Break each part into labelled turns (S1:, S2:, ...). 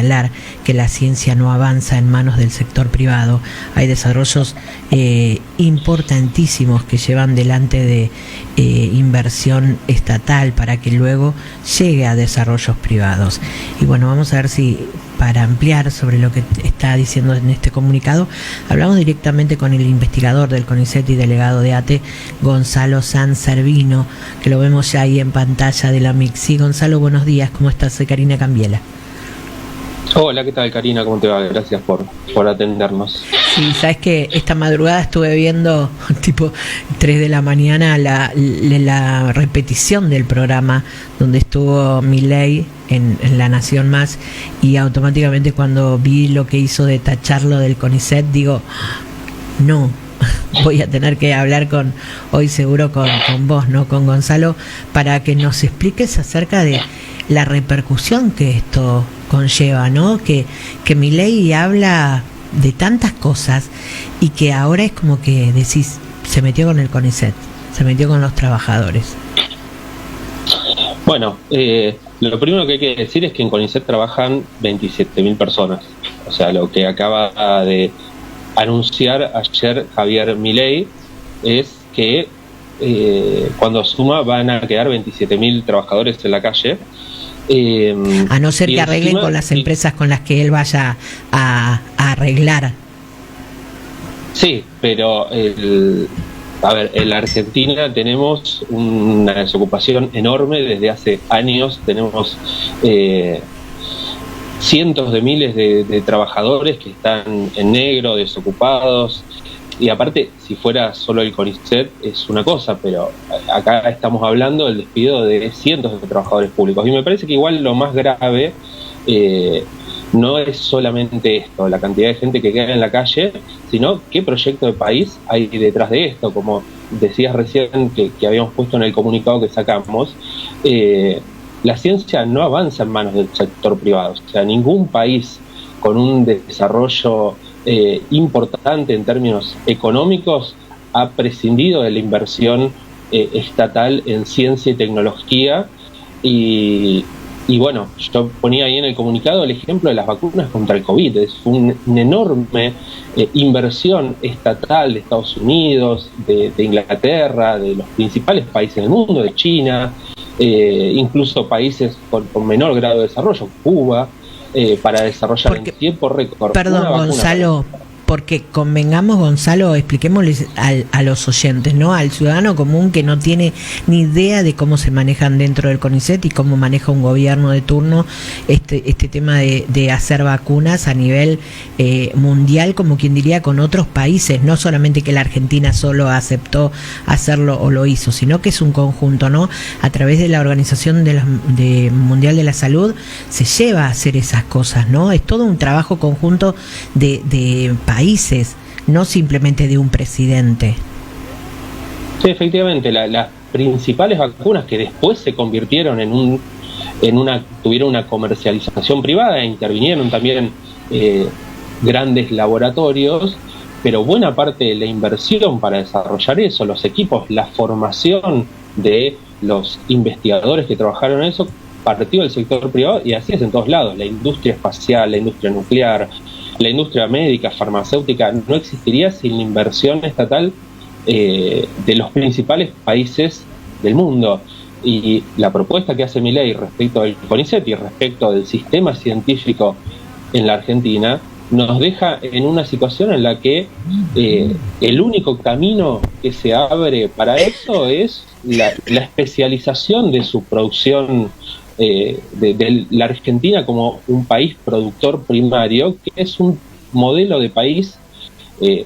S1: señalar que la ciencia no avanza en manos del sector privado. Hay desarrollos importantísimos que llevan delante de inversión estatal para que luego llegue a desarrollos privados. Y bueno, vamos a ver si para ampliar sobre lo que está diciendo en este comunicado, hablamos directamente con el investigador del CONICET y delegado de ATE, Gonzalo Sanservino, que lo vemos ya ahí en pantalla de la MIC. Sí, Gonzalo, buenos días, ¿cómo estás? Soy Karina Cambiela.
S2: Hola, ¿qué tal, Karina? ¿Cómo te va? Gracias por atendernos.
S1: Sí, sabes que esta madrugada estuve viendo tipo 3 de la mañana la repetición del programa donde estuvo Milei en La Nación Más, y automáticamente cuando vi lo que hizo de tacharlo del CONICET, digo, no, voy a tener que hablar hoy seguro con vos, ¿no? Con Gonzalo, para que nos expliques acerca de la repercusión que esto conlleva, ¿no? Que Milei habla de tantas cosas y que ahora es como que decís, se metió con el CONICET, se metió con los trabajadores.
S2: Bueno, lo primero que hay que decir es que en CONICET trabajan 27.000 personas. O sea, lo que acaba de anunciar ayer Javier Milei es que cuando suma van a quedar 27.000 trabajadores en la calle.
S1: A no ser que arreglen con las empresas con las que él vaya a arreglar.
S2: Sí, pero en la Argentina tenemos una desocupación enorme desde hace años. Tenemos cientos de miles de trabajadores que están en negro, desocupados. Y aparte, si fuera solo el CONICET es una cosa, pero acá estamos hablando del despido de cientos de trabajadores públicos. Y me parece que igual lo más grave no es solamente esto, la cantidad de gente que queda en la calle, sino qué proyecto de país hay detrás de esto. Como decías recién que habíamos puesto en el comunicado que sacamos, la ciencia no avanza en manos del sector privado. O sea, ningún país con un desarrollo importante en términos económicos ha prescindido de la inversión estatal en ciencia y tecnología. Y bueno, yo ponía ahí en el comunicado el ejemplo de las vacunas contra el COVID. Es una enorme inversión estatal de Estados Unidos, de Inglaterra, de los principales países del mundo, de China, incluso países con menor grado de desarrollo, Cuba, para desarrollar en tiempo récord.
S1: Perdón, Gonzalo, porque convengamos, Gonzalo, expliquémosles a los oyentes, ¿no? Al ciudadano común que no tiene ni idea de cómo se manejan dentro del CONICET y cómo maneja un gobierno de turno este tema de hacer vacunas a nivel mundial, como quien diría, con otros países, no solamente que la Argentina solo aceptó hacerlo o lo hizo, sino que es un conjunto, ¿no? A través de la Organización Mundial de la Salud se lleva a hacer esas cosas, ¿no? Es todo un trabajo conjunto de países, no simplemente de un presidente.
S2: Sí, efectivamente, las principales vacunas que después se convirtieron tuvieron una comercialización privada e intervinieron también grandes laboratorios, pero buena parte de la inversión para desarrollar eso, los equipos, la formación de los investigadores que trabajaron en eso, partió del sector privado, y así es en todos lados. La industria espacial, la industria nuclear, la industria médica, farmacéutica, no existiría sin la inversión estatal de los principales países del mundo. Y la propuesta que hace Milei respecto del CONICET y respecto del sistema científico en la Argentina nos deja en una situación en la que el único camino que se abre para eso es la especialización de su producción de la Argentina como un país productor primario, que es un modelo de país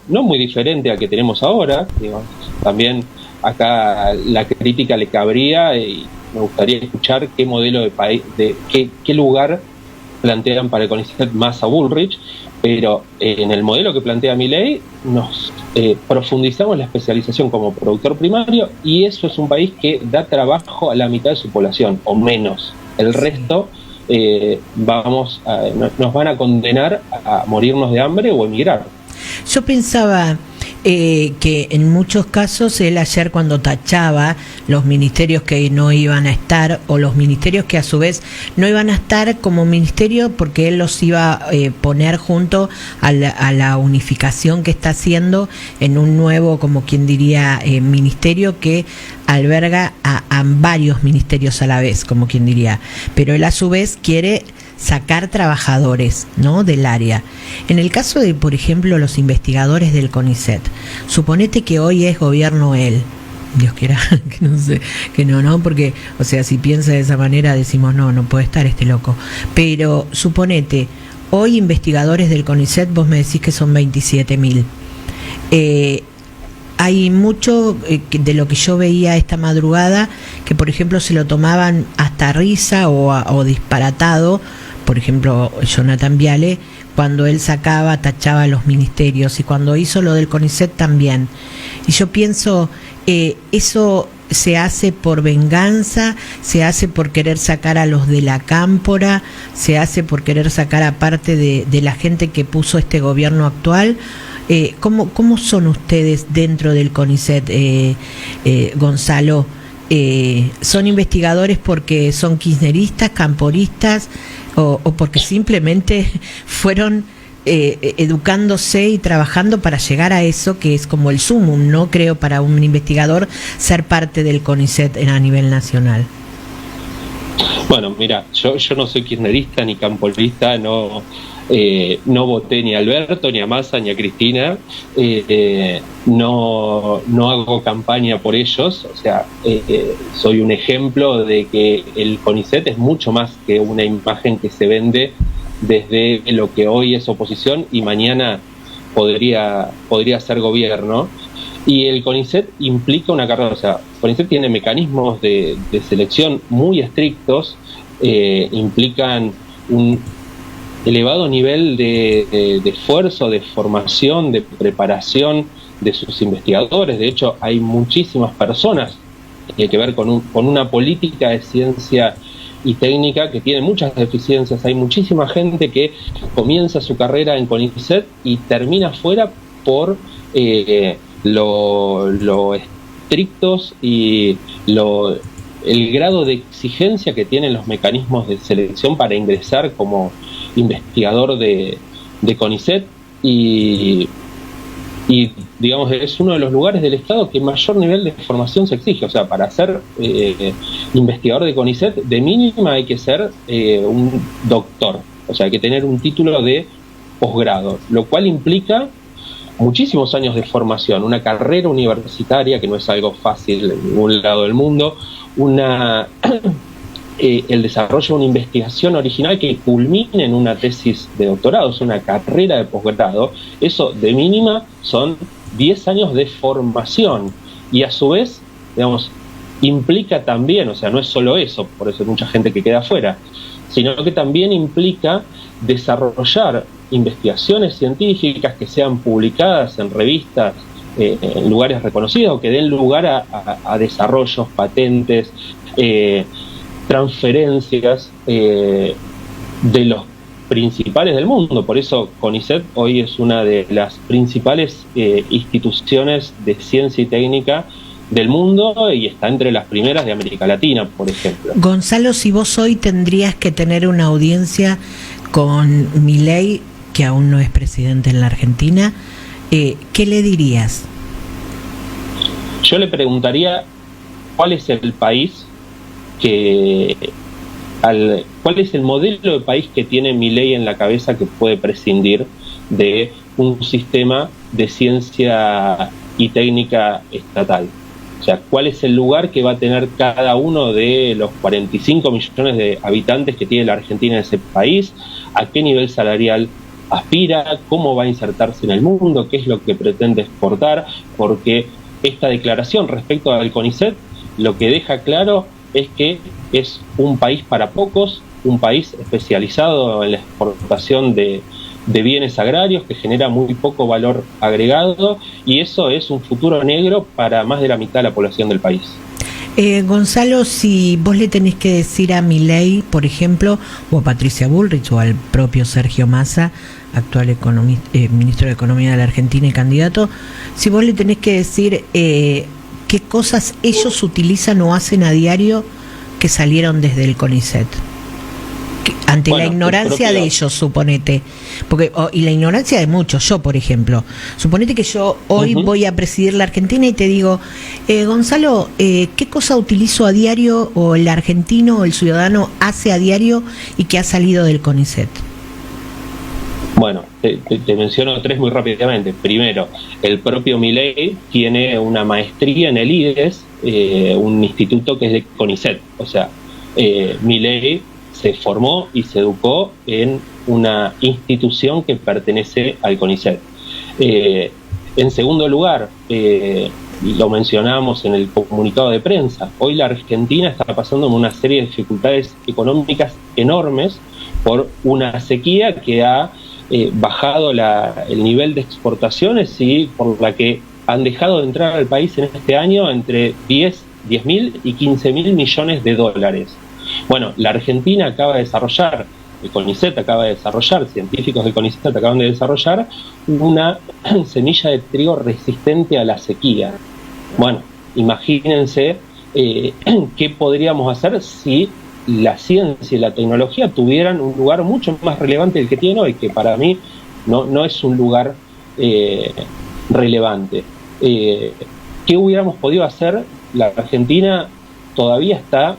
S2: no muy diferente al que tenemos ahora. También acá la crítica le cabría, y me gustaría escuchar qué modelo de país, qué lugar plantean para el CONICET Massa Bullrich, pero en el modelo que plantea Milei nos profundizamos la especialización como productor primario, y eso es un país que da trabajo a la mitad de su población, o menos. El resto nos van a condenar a morirnos de hambre o emigrar.
S1: Yo pensaba, que en muchos casos él ayer cuando tachaba los ministerios que no iban a estar, o los ministerios que a su vez no iban a estar como ministerio porque él los iba a poner junto a la unificación que está haciendo en un nuevo, como quien diría, ministerio que alberga a varios ministerios a la vez, como quien diría, pero él a su vez quiere sacar trabajadores, ¿no?, del área. En el caso de, por ejemplo, los investigadores del CONICET, suponete que hoy es gobierno él, Dios quiera que no sé, que no, porque, o sea, si piensa de esa manera decimos no puede estar este loco, pero suponete, hoy investigadores del CONICET, vos me decís que son 27.000. Hay mucho de lo que yo veía esta madrugada que, por ejemplo, se lo tomaban hasta risa o disparatado. Por ejemplo, Jonathan Viale, cuando él tachaba los ministerios, y cuando hizo lo del CONICET también. Y yo pienso, eso se hace por venganza, se hace por querer sacar a los de la cámpora, se hace por querer sacar a parte de la gente que puso este gobierno actual. ¿Cómo son ustedes dentro del CONICET, Gonzalo? ¿Son investigadores porque son kirchneristas, camporistas, o porque simplemente fueron educándose y trabajando para llegar a eso que es como el sumum, ¿no? Creo, para un investigador ser parte del CONICET a nivel nacional.
S2: Bueno, mira, yo no soy kirchnerista ni camporista, no voté ni a Alberto, ni a Massa, ni a Cristina, no hago campaña por ellos, o sea, soy un ejemplo de que el CONICET es mucho más que una imagen que se vende desde lo que hoy es oposición y mañana podría ser gobierno. Y el CONICET implica una carrera, o sea, el CONICET tiene mecanismos de selección muy estrictos, implican un elevado nivel de esfuerzo, de formación, de preparación de sus investigadores. De hecho, hay muchísimas personas que tienen que ver con una política de ciencia y técnica que tiene muchas deficiencias. Hay muchísima gente que comienza su carrera en CONICET y termina fuera por lo estrictos y el grado de exigencia que tienen los mecanismos de selección para ingresar como investigador de CONICET, y digamos es uno de los lugares del Estado que mayor nivel de formación se exige. O sea, para ser investigador de CONICET, de mínima hay que ser un doctor, o sea, hay que tener un título de posgrado, lo cual implica muchísimos años de formación, una carrera universitaria que no es algo fácil en ningún lado del mundo, el desarrollo de una investigación original que culmine en una tesis de doctorado, es una carrera de posgrado. Eso de mínima son 10 años de formación, y a su vez, digamos, implica también, o sea, no es solo eso, por eso hay mucha gente que queda afuera, sino que también implica desarrollar investigaciones científicas que sean publicadas en revistas, en lugares reconocidos, que den lugar a desarrollos, patentes, transferencias de los principales del mundo. Por eso CONICET hoy es una de las principales instituciones de ciencia y técnica del mundo, y está entre las primeras de América Latina, por ejemplo.
S1: Gonzalo, si vos hoy tendrías que tener una audiencia con Milei, que aún no es presidente en la Argentina, ¿qué le dirías?
S2: Yo le preguntaría cuál es el país cuál es el modelo de país que tiene Milei en la cabeza, que puede prescindir de un sistema de ciencia y técnica estatal. O sea, cuál es el lugar que va a tener cada uno de los 45 millones de habitantes que tiene la Argentina en ese país, a qué nivel salarial aspira, cómo va a insertarse en el mundo, qué es lo que pretende exportar, porque esta declaración respecto al CONICET lo que deja claro es que es un país para pocos, un país especializado en la exportación de bienes agrarios que genera muy poco valor agregado, y eso es un futuro negro para más de la mitad de la población del país.
S1: Gonzalo, si vos le tenés que decir a Milei, por ejemplo, o a Patricia Bullrich o al propio Sergio Massa, actual ministro de Economía de la Argentina y candidato, si vos le tenés que decir qué cosas ellos utilizan o hacen a diario que salieron desde el CONICET. Ante la ignorancia de ellos, suponete, porque y la ignorancia de muchos, yo por ejemplo, suponete que yo hoy voy a presidir la Argentina y te digo, Gonzalo, ¿qué cosa utilizo a diario o el argentino o el ciudadano hace a diario y que ha salido del CONICET?
S2: Bueno, te menciono tres muy rápidamente. Primero, el propio Milei tiene una maestría en el IDES, un instituto que es de CONICET, o sea, Milei se formó y se educó en una institución que pertenece al CONICET. En segundo lugar, lo mencionamos en el comunicado de prensa, hoy la Argentina está pasando por una serie de dificultades económicas enormes por una sequía que ha bajado el nivel de exportaciones y por la que han dejado de entrar al país en este año entre 10.000 y 15.000 millones de dólares. Bueno, la Argentina acaba de desarrollar, el CONICET acaba de desarrollar, científicos del CONICET acaban de desarrollar una semilla de trigo resistente a la sequía. Bueno, imagínense qué podríamos hacer si la ciencia y la tecnología tuvieran un lugar mucho más relevante del que tiene hoy, que para mí no es un lugar relevante. ¿Qué hubiéramos podido hacer? La Argentina todavía está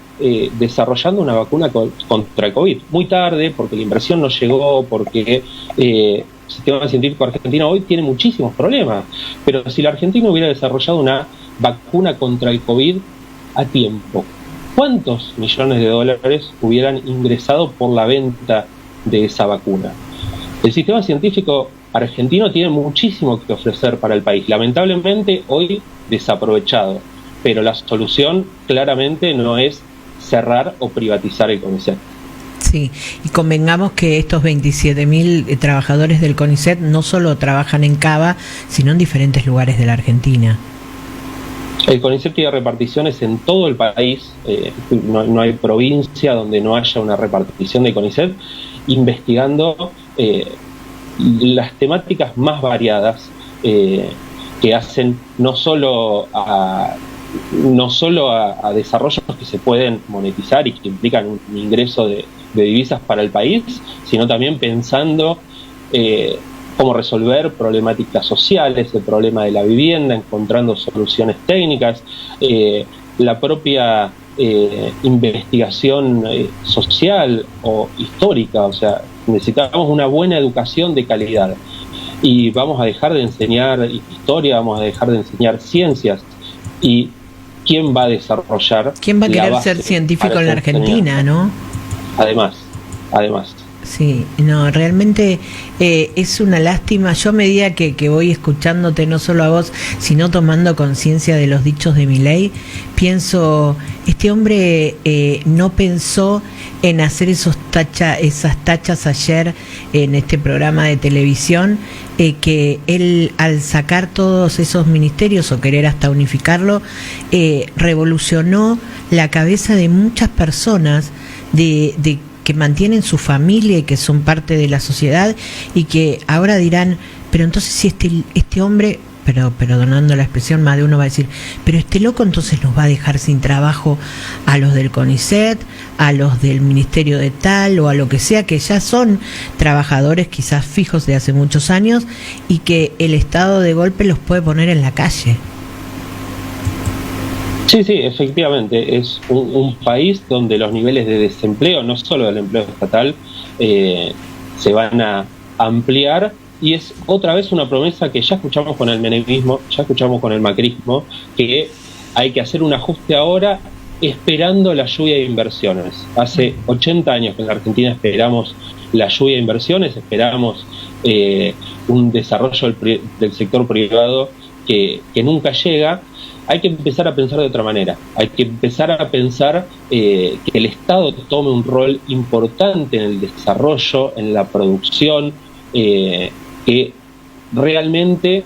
S2: desarrollando una vacuna contra el COVID. Muy tarde, porque la inversión no llegó, porque el sistema científico argentino hoy tiene muchísimos problemas. Pero si la Argentina hubiera desarrollado una vacuna contra el COVID a tiempo, ¿cuántos millones de dólares hubieran ingresado por la venta de esa vacuna? El sistema científico argentino tiene muchísimo que ofrecer para el país. Lamentablemente, hoy desaprovechado. Pero la solución claramente no es cerrar o privatizar el CONICET.
S1: Sí, y convengamos que estos 27.000 trabajadores del CONICET no solo trabajan en Cava, sino en diferentes lugares de la Argentina.
S2: El CONICET tiene reparticiones en todo el país, no hay provincia donde no haya una repartición de CONICET, investigando las temáticas más variadas que hacen no solo a desarrollos que se pueden monetizar y que implican un ingreso de divisas para el país, sino también pensando cómo resolver problemáticas sociales, el problema de la vivienda, encontrando soluciones técnicas, la propia investigación social o histórica. O sea, necesitamos una buena educación de calidad y vamos a dejar de enseñar historia, vamos a dejar de enseñar ciencias. ¿Y quién va a desarrollar?
S1: ¿Quién va a querer ser científico en la Argentina, no?
S2: Además.
S1: Sí, no, realmente es una lástima. Yo a medida que voy escuchándote, no solo a vos, sino tomando conciencia de los dichos de Milei, pienso, este hombre no pensó en hacer esas tachas ayer en este programa de televisión, que él, al sacar todos esos ministerios o querer hasta unificarlo, revolucionó la cabeza de muchas personas de que mantienen su familia y que son parte de la sociedad y que ahora dirán, pero entonces si este hombre, pero perdonando la expresión, más de uno va a decir, pero este loco entonces nos va a dejar sin trabajo a los del CONICET, a los del Ministerio de tal o a lo que sea, que ya son trabajadores quizás fijos de hace muchos años y que el Estado de golpe los puede poner en la calle.
S2: Sí, efectivamente, es un país donde los niveles de desempleo, no solo del empleo estatal, se van a ampliar, y es otra vez una promesa que ya escuchamos con el menemismo, ya escuchamos con el macrismo, que hay que hacer un ajuste ahora esperando la lluvia de inversiones. Hace 80 años que en la Argentina esperamos la lluvia de inversiones, esperamos un desarrollo del sector privado que nunca llega. Hay que empezar a pensar de otra manera, hay que empezar a pensar que el Estado tome un rol importante en el desarrollo, en la producción, que realmente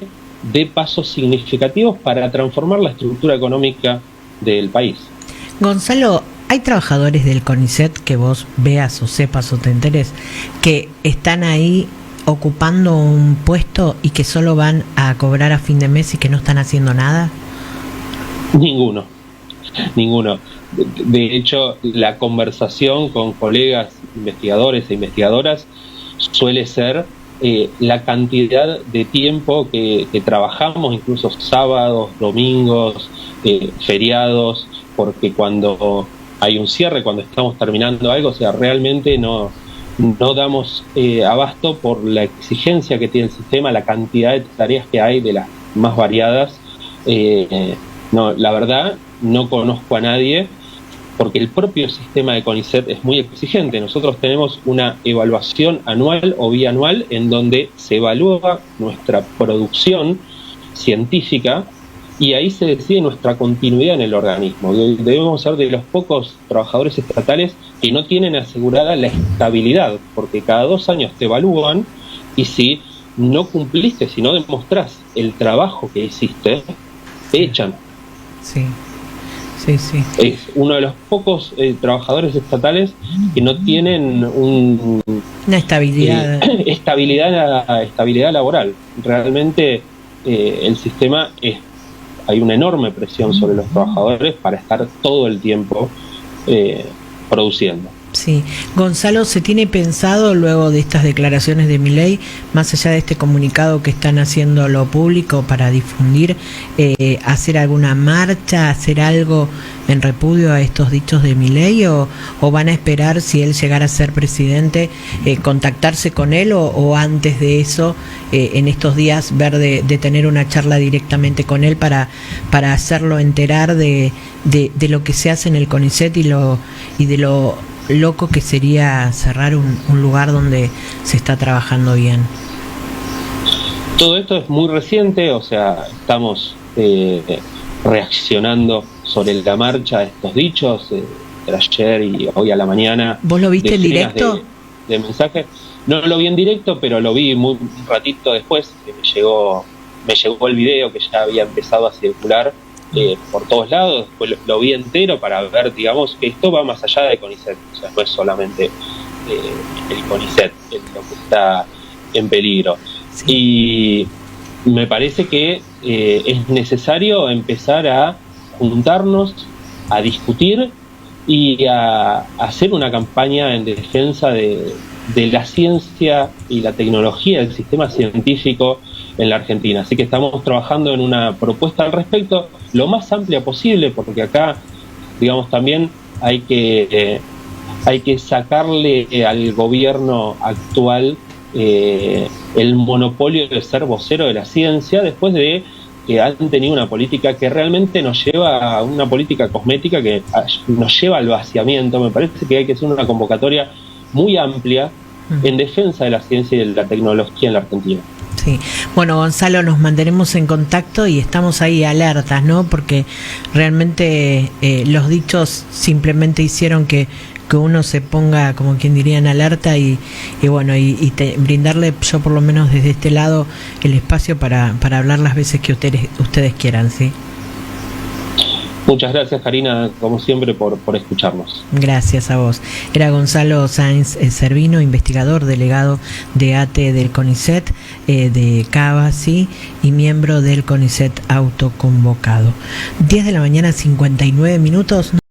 S2: dé pasos significativos para transformar la estructura económica del país.
S1: Gonzalo, ¿hay trabajadores del CONICET que vos veas o sepas o te enteres que están ahí ocupando un puesto y que solo van a cobrar a fin de mes y que no están haciendo nada?
S2: Ninguno. De hecho, la conversación con colegas investigadores e investigadoras suele ser la cantidad de tiempo que trabajamos, incluso sábados, domingos, feriados, porque cuando hay un cierre, cuando estamos terminando algo, o sea, realmente no damos abasto por la exigencia que tiene el sistema, la cantidad de tareas que hay, de las más variadas. No, la verdad, no conozco a nadie, porque el propio sistema de CONICET es muy exigente. Nosotros tenemos una evaluación anual o bianual en donde se evalúa nuestra producción científica y ahí se decide nuestra continuidad en el organismo. Debemos ser de los pocos trabajadores estatales que no tienen asegurada la estabilidad, porque cada 2 años te evalúan y si no cumpliste, si no demostrás el trabajo que hiciste, te echan.
S1: Sí.
S2: Es uno de los pocos trabajadores estatales que no tienen una
S1: estabilidad.
S2: Estabilidad laboral. Realmente el sistema hay una enorme presión sobre los trabajadores para estar todo el tiempo produciendo.
S1: Sí. Gonzalo, ¿se tiene pensado luego de estas declaraciones de Milei, más allá de este comunicado que están haciendo lo público para difundir, hacer alguna marcha, hacer algo en repudio a estos dichos de Milei, o van a esperar, si él llegara a ser presidente, contactarse con él o antes de eso, en estos días, ver de tener una charla directamente con él para hacerlo enterar de lo que se hace en el CONICET y de lo loco que sería cerrar un lugar donde se está trabajando bien?
S2: Todo esto es muy reciente, o sea, estamos reaccionando sobre la marcha a estos dichos de ayer y hoy a la mañana.
S1: ¿Vos lo viste en directo?
S2: De mensajes. No lo vi en directo, pero lo vi un ratito después, que me llegó el video que ya había empezado a circular por todos lados. Después lo vi entero para ver, digamos, que esto va más allá de CONICET, o sea, no es solamente el CONICET lo que está en peligro. Sí. Y me parece que es necesario empezar a juntarnos, a discutir y a hacer una campaña en defensa de la ciencia y la tecnología del sistema científico en la Argentina. Así que estamos trabajando en una propuesta al respecto lo más amplia posible, porque acá, digamos, también hay que sacarle al gobierno actual el monopolio de ser vocero de la ciencia, después de que han tenido una política que realmente nos lleva a una política cosmética que nos lleva al vaciamiento. Me parece que hay que hacer una convocatoria muy amplia en defensa de la ciencia y de la tecnología en la Argentina.
S1: Sí, bueno, Gonzalo, nos mantenemos en contacto y estamos ahí alertas, ¿no? Porque realmente los dichos simplemente hicieron que uno se ponga, como quien diría, en alerta y bueno, brindarle, yo por lo menos desde este lado, el espacio para hablar las veces que ustedes quieran, ¿sí?
S2: Muchas gracias, Karina, como siempre, por escucharnos.
S1: Gracias a vos. Era Gonzalo Sáenz Servino, investigador, delegado de ATE del CONICET, de Cava, ¿sí? Y miembro del CONICET autoconvocado. 10 de la mañana, 59 minutos.